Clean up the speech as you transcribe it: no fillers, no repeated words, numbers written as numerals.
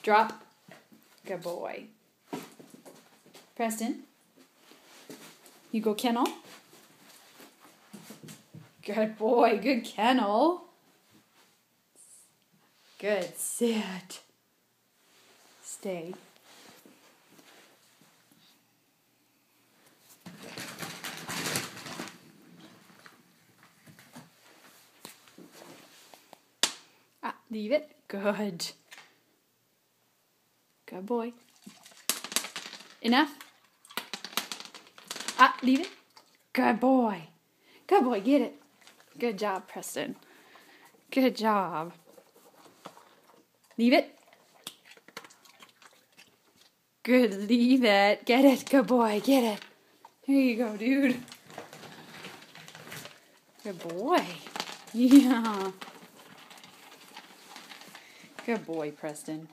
Drop. Good boy. Preston. You go kennel. Good boy. Good kennel. Good. Sit. Stay. Leave it. Good. Good boy. Enough. Leave it. Good boy. Good boy. Get it. Good job, Preston. Good job. Leave it. Good. Leave it. Get it. Good boy. Get it. Here you go, dude. Good boy. Yeah. Good boy, Preston.